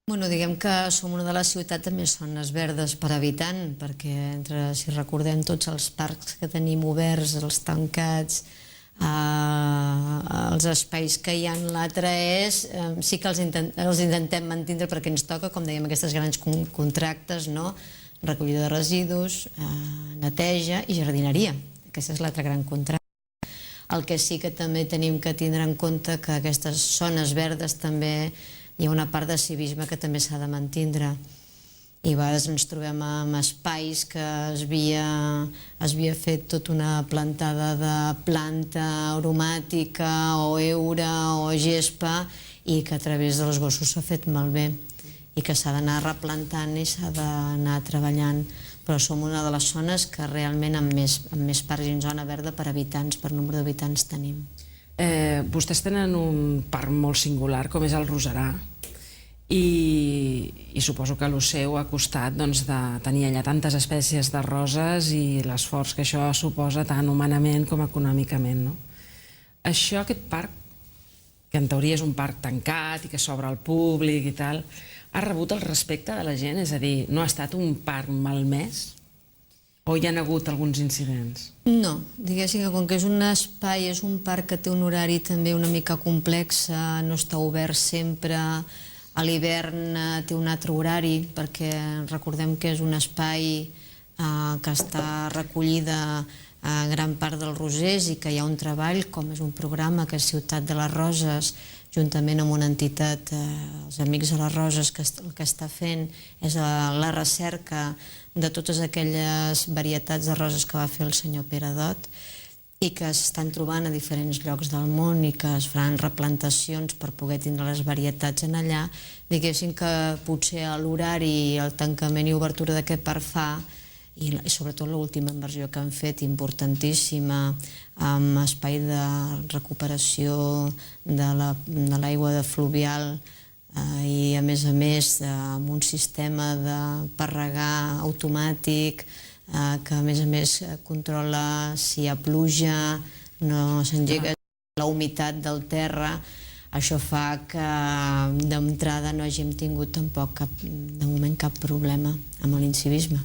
Bueno, diguem que som una de les ciutats amb més zones verdes per habitant, perquè si recordem tots els parcs que tenim oberts, els tancats, els espais que hi ha, l'altre és, sí que els intentem mantenir perquè ens toca, com dèiem, aquests grans contractes, recollida de residus, neteja i jardineria. Aquesta és l'altre gran contracte. El que sí que també tenim que tindre en compte que aquestes zones verdes també hi ha una part de civisme que també s'ha de mantindre. I a vegades ens trobem amb espais que es havia fet tota una plantada de planta aromàtica o heura o gespa i que a través dels gossos s'ha fet malbé i que s'ha d'anar replantant i s'ha d'anar treballant. Però som una de les zones que realment amb més parcs i zona verda per habitants, per nombre d'habitants tenim. Vostès tenen un parc molt singular com és el Roserà i suposo que el seu ha costat de tenir allà tantes espècies de roses i l'esforç que això suposa tant humanament com econòmicament. Aquest parc, que en teoria és un parc tancat i que s'obre al públic i tal, ha rebut el respecte de la gent? És a dir, no ha estat un parc malmès? O hi ha hagut alguns incidents? No, diguéssim que com que és un espai, és un parc que té un horari també una mica complex, no està obert sempre, a l'hivern té un altre horari, perquè recordem que és un espai que està recollida a gran part dels rosers i que hi ha un treball, com és un programa que és Ciutat de les Roses, juntament amb una entitat, els Amics de les Roses, que el que està fent és la recerca de totes aquelles varietats de roses que va fer el senyor Pere Dot i que s'estan trobant a diferents llocs del món i que es faran replantacions per poder tindre les varietats en allà. Diguéssim que potser l'horari i el tancament i obertura d'aquest parc fa, i sobretot l'última inversió que han fet, importantíssima, amb espai de recuperació de l'aigua fluvial i a més amb un sistema per regar automàtic que a més controla si hi ha pluja, no s'engega la humitat del terra. Això fa que d'entrada no hàgim tingut tampoc de moment cap problema amb l'incivisme.